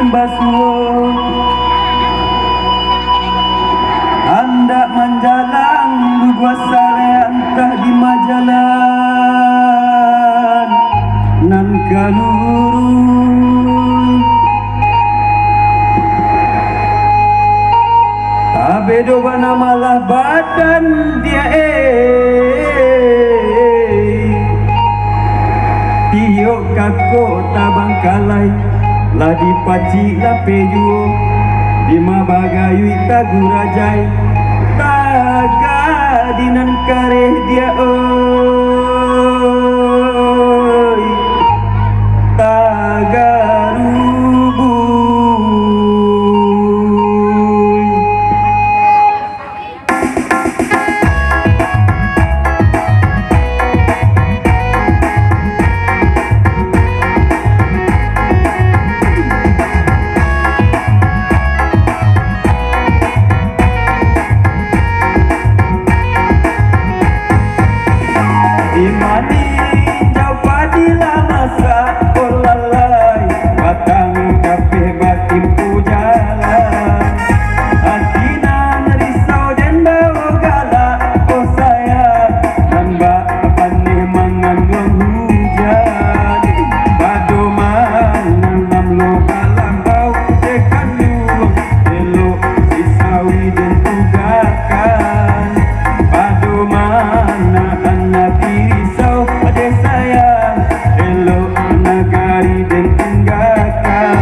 basuh hendak menjalang gua sare antah di majalan nan kalurun abedo bana malah badan dia tiok kako tabang kalai lah dipaci lah peju di mabagayu tagurajai taga dinan kareh dia oi taga rubuy imani jauh padilah masa olalai batang kape batim pujalan hati nan risau dan bawa galak oh sayang nambah pandai mengandung hujan padoman nam lo balambau tekan luang elok sisawi dan tugakan padoman anak risau pada sayang elok nagari dan tinggalkan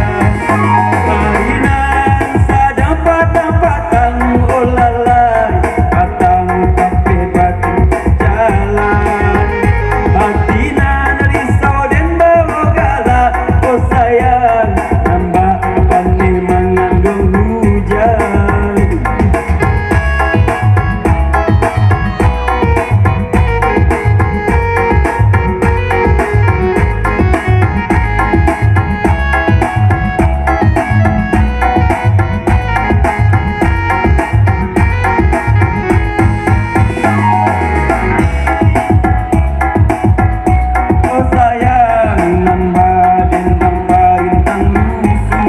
marinan sadang patang-patang olalai patang kape batu jalan hati nan risau dan bawa galak oh sayang nambah pandai mengandung hujan oh sayang nan baden tanpa rintang lusun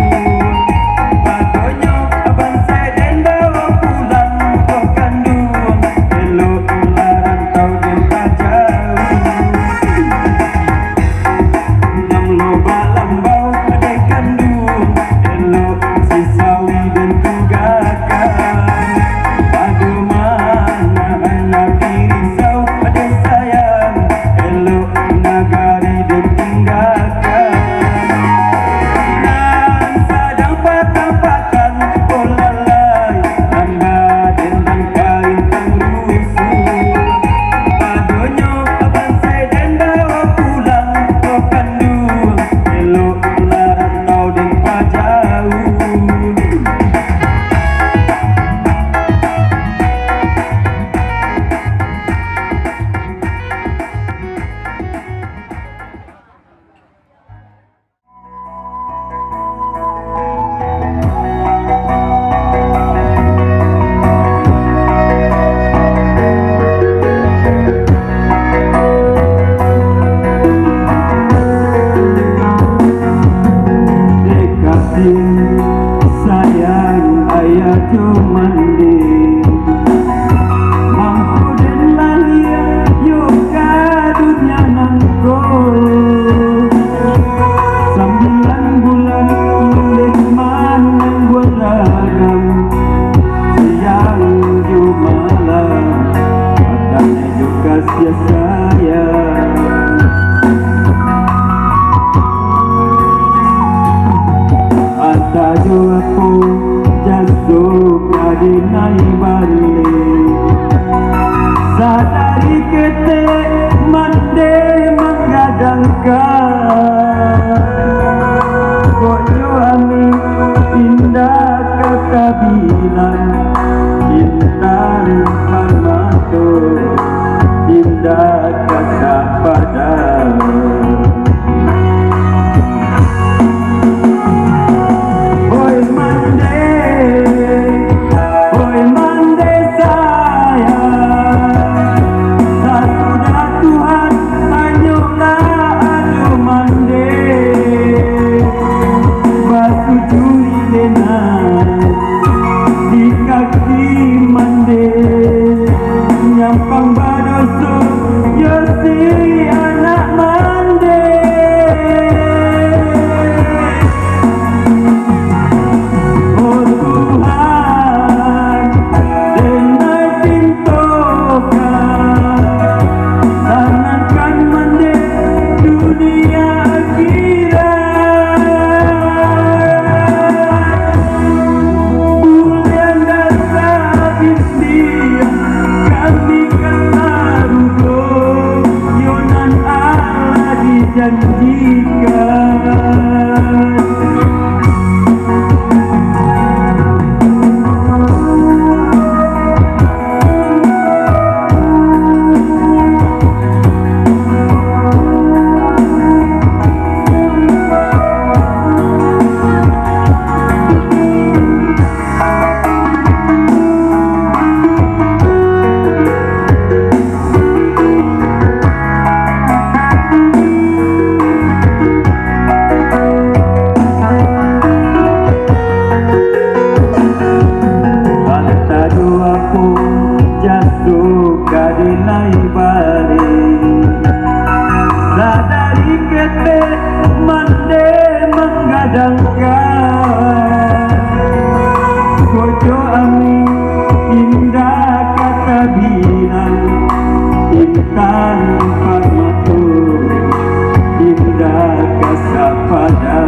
padonyo abang seden bawa pulang oh kandung elok ularan tau den jauh nam lo balambau adai kandung elok sisawi dan tugakan padoman anak risau adai sayang elok nagari dan tinggalkan nan sadang patang-patang olalai nambah dendang karintang lusun padonyo abang seden bawa pulang oh kandung elok laran tau den pajauh kasih sayang ayah cuman di mampu dan lahir yoga dunia nangko 9 bulan oleh mana buat ragam siang ju malam matanya juga sia sayang tajo aku jatuh kadi naik balik sadari kete mande menggadangkan koyo ami indah kata bilang indah palmato indah kata padam Tuhan, aduh mande, batu balai balik sadari kete mande menggadangkan Kojo ami indah kata bilang intan parmatur indah kasapada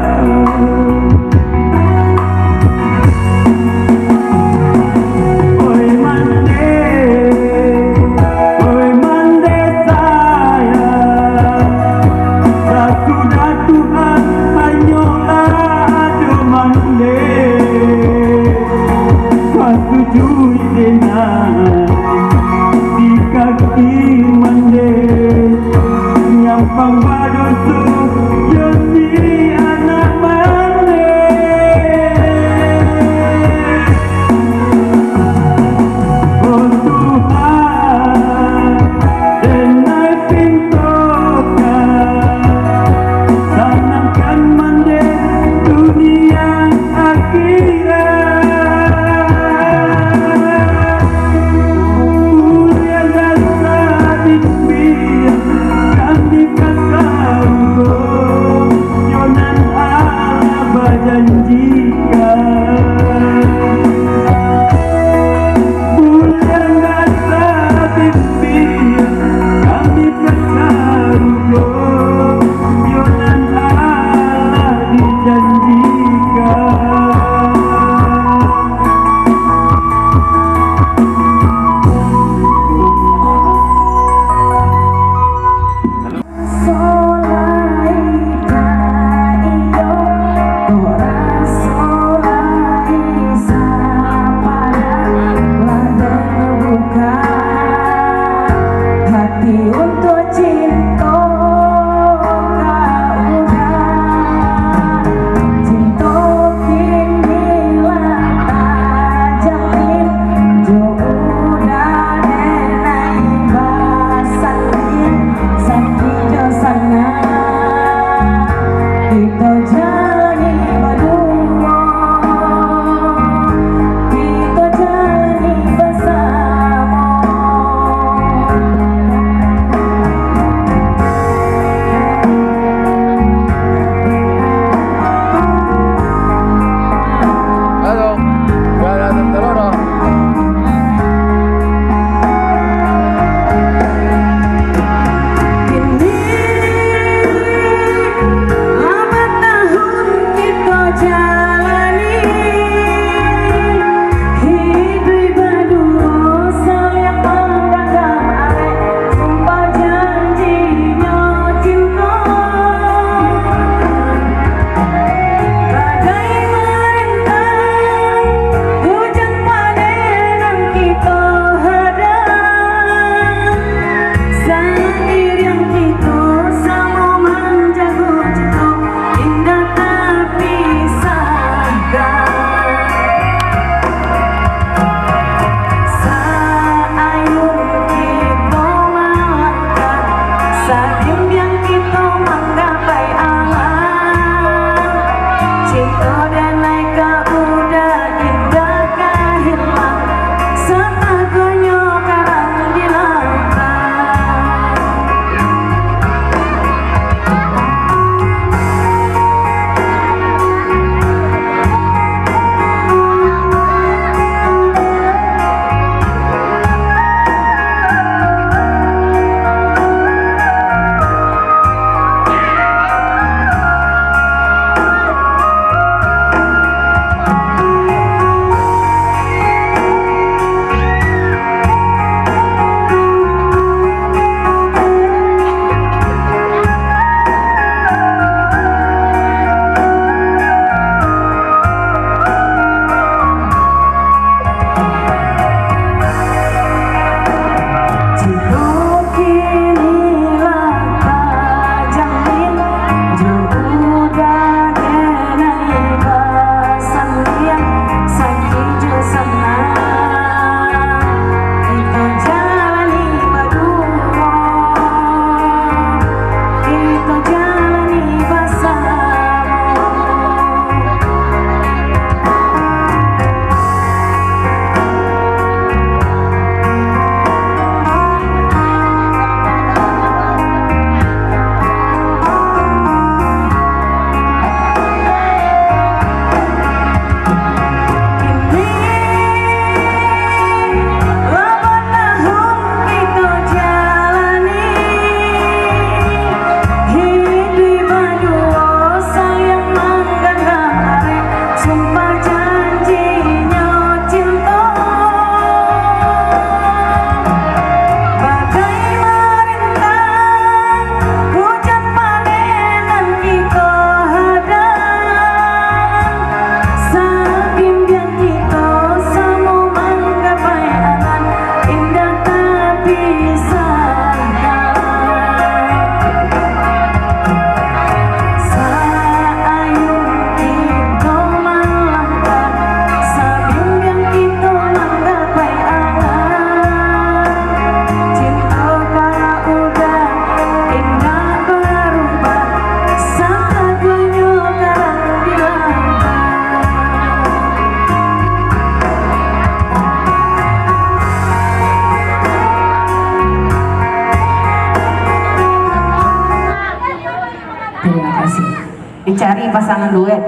dicari pasangan duet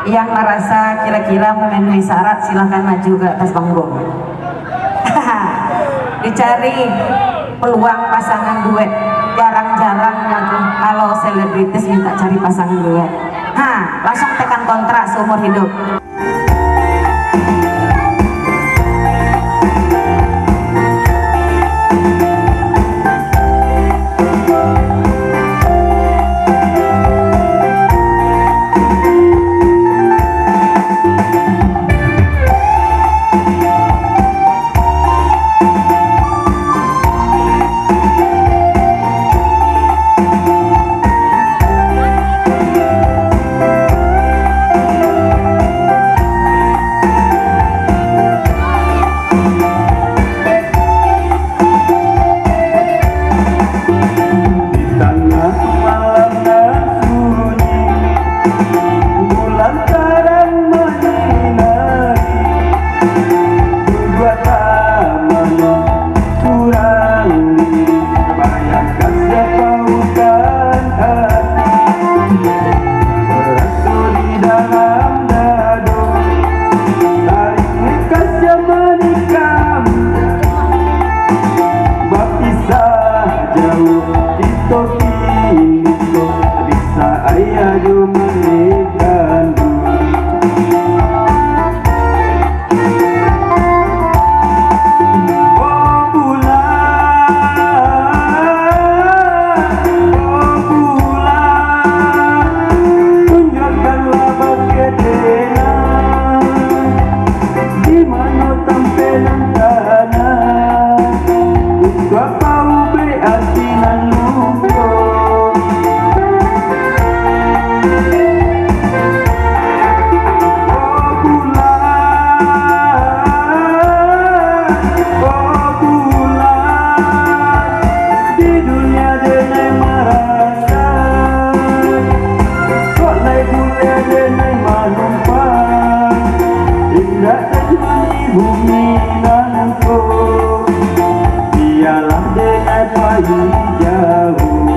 yang merasa kira-kira memenuhi syarat, silahkan maju ke atas panggung. Dicari peluang pasangan duet, jarang-jarang tuh kalau selebritis minta cari pasangan duet. Langsung tekan kontrak seumur hidup. Bumi nanko biarlah dengan pagi jauh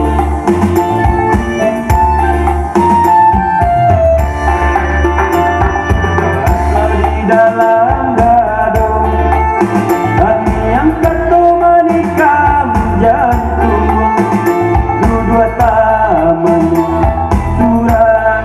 di dalam dado dan yang kata menikam jantung dua taman surang.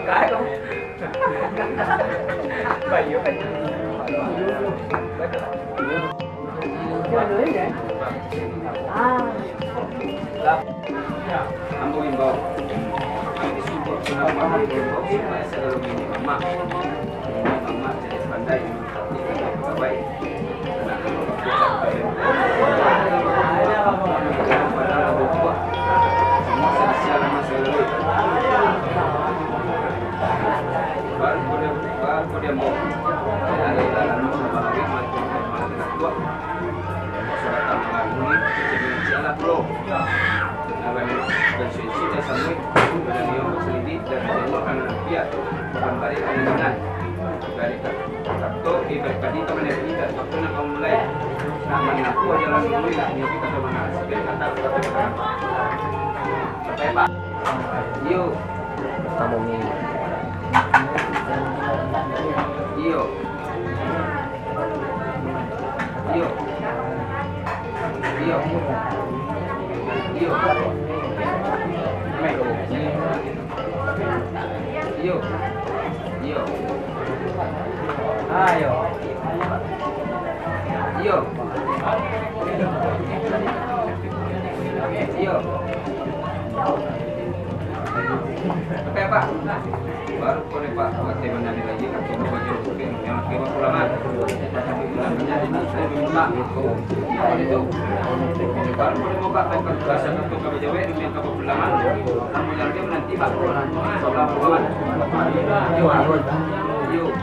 Cái không? Bảy yếu anh. Chơi lưới vậy? À. Ambo imbau. Support selama himbau supaya selalu ini mama jadi pandai untuk baik. Baru dia mau ada dalam sama lagi macam tua sudah tambah ini jadi anak bro dan sudah sampai dan dia berselidiki dan dia akan dia bukan balik dengan dari kartu di tadi teman yang kita waktu nak mulai nama aku jalan dulu lah dia kita teman sebagai kata sampai pak yuk kamu ni Iyo. Iyo. Iyo. Iyo. Iyo. Iyo. Ayo. Iyo. Iyo. Oke Pak, baru boleh Pak buat teman lagi atau baju yang kira pulangan. Tapi pulangannya ini saya minta itu baru boleh mau Pak tekan bahasa untuk kami Jawa yang kau pulangan. Kamu yang dia nanti Pak sebelah pulangan. Yuk.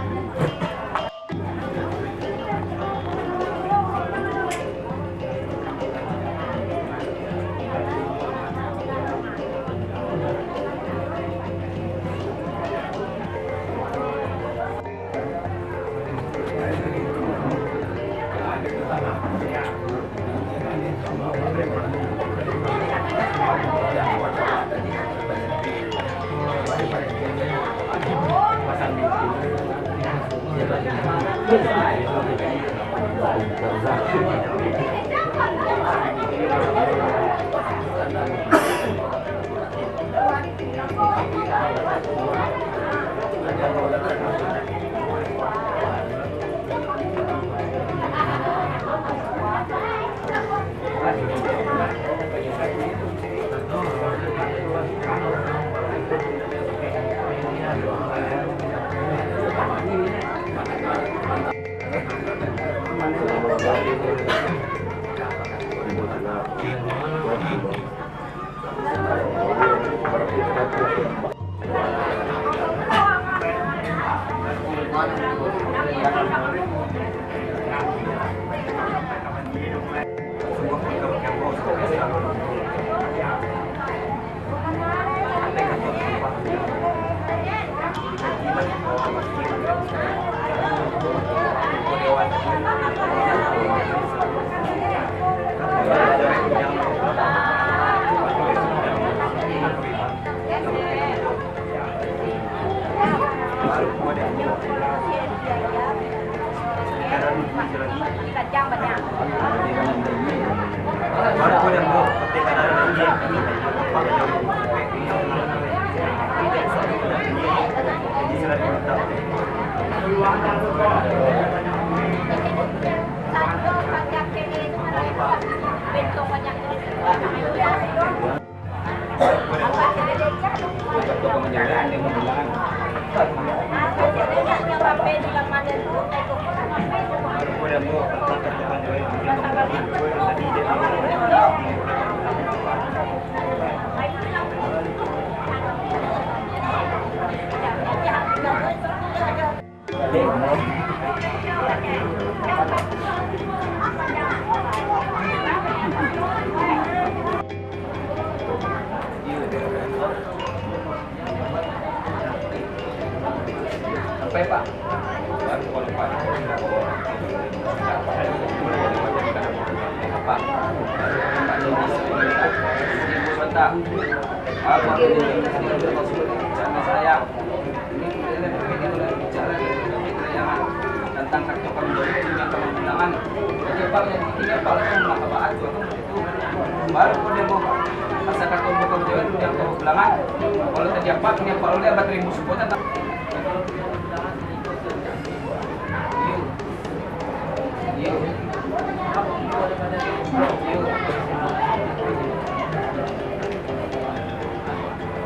Sampai Pak. Baru kalau Pak. Pak. Sebentar. Apa ini sayang. Ini bicara tinggal kalau yang makabaat itu baru kau dia mau pasakan kau jalan yang kau belakang kalau tadi apa punya pak oleh abad ribu supporter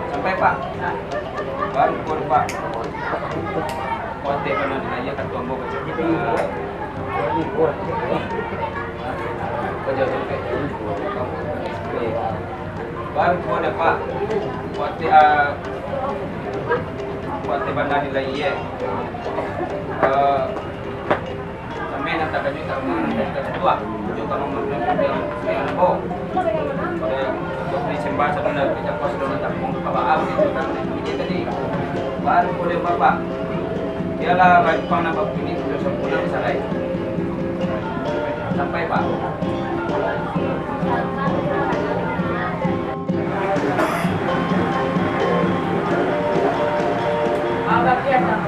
sampai pak baru kau pak kote pernah dinanya kan tombol kecil kerja sampai baru kau ada pak kote bandar nilai ye kami nanti akan juga mengenai ketua juga mengenai yang bo pada dokter sembah sebelum kita pos dulu tak mau kabar itu kan ini tadi baru boleh bapak dialah baik panah bapak ini sudah sempurna misalnya sampai pak agak kelihatan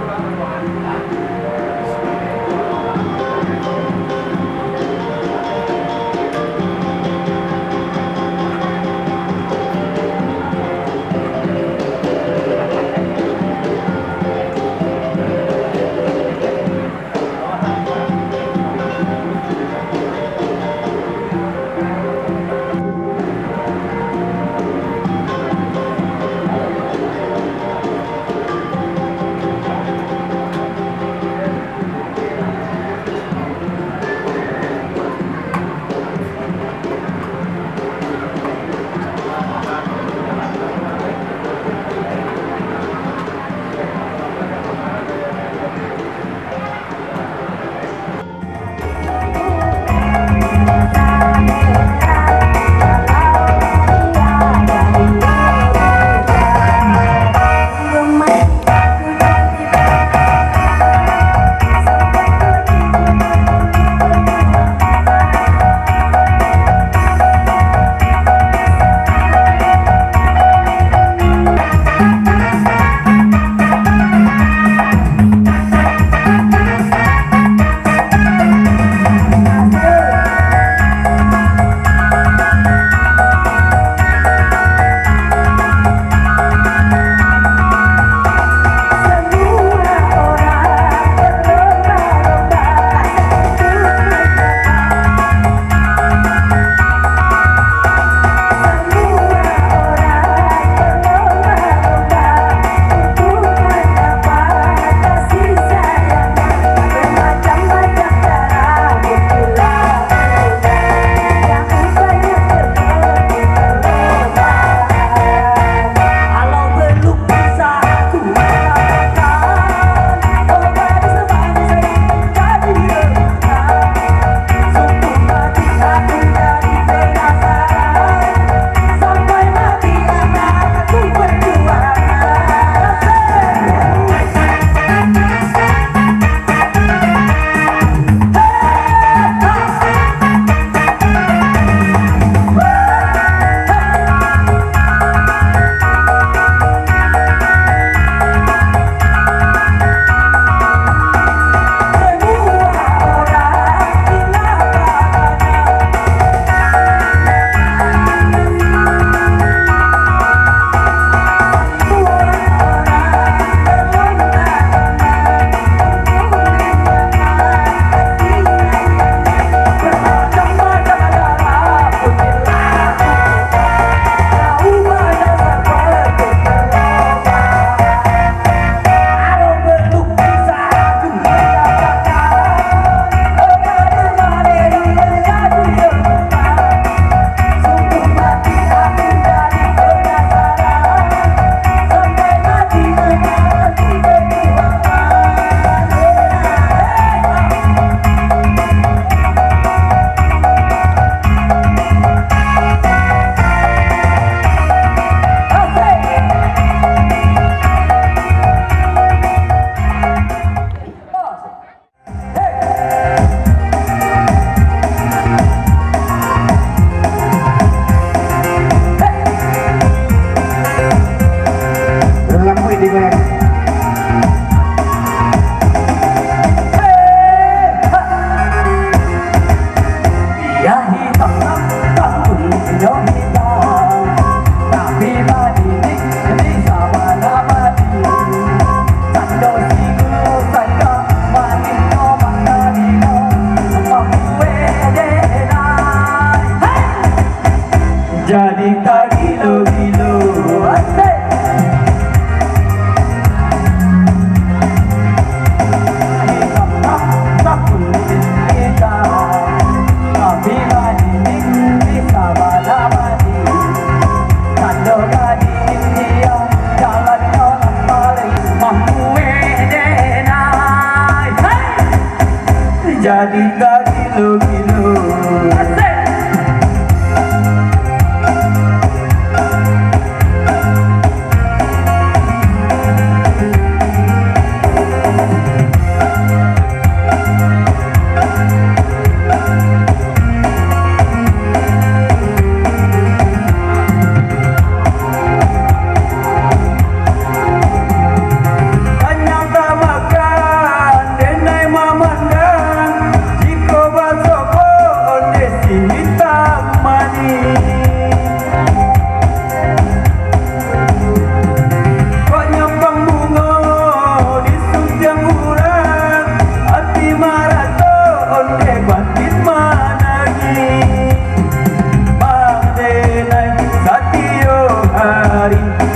Ya hitam tak kulit hitam, tapi mati ini sama mati. Sando sigo saka mati no mati no, mampu denai. Jadi tak gilo-gilo. Jadi tak gilo-gilo.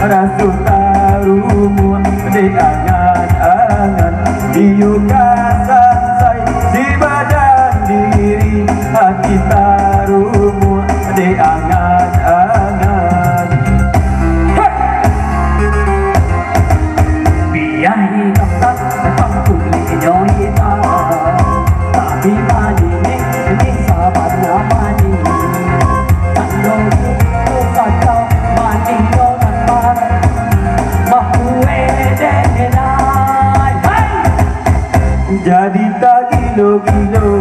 Rasul tarumu di angan-angan, diukasan say di badan diri, hati tarumu di angan-angan. Biar hitam tak kulit hitam, tapi mani ini sahabat namani. Kalau itu kacau mani no jadi tak gilo-gilo.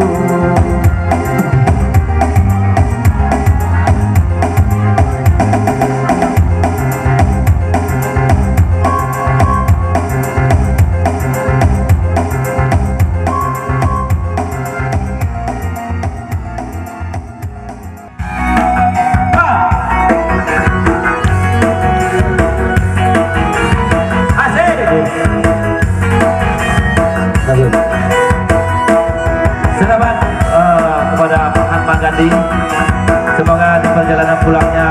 Selamat kepada Mahatma Gandhi. Semoga di perjalanan pulangnya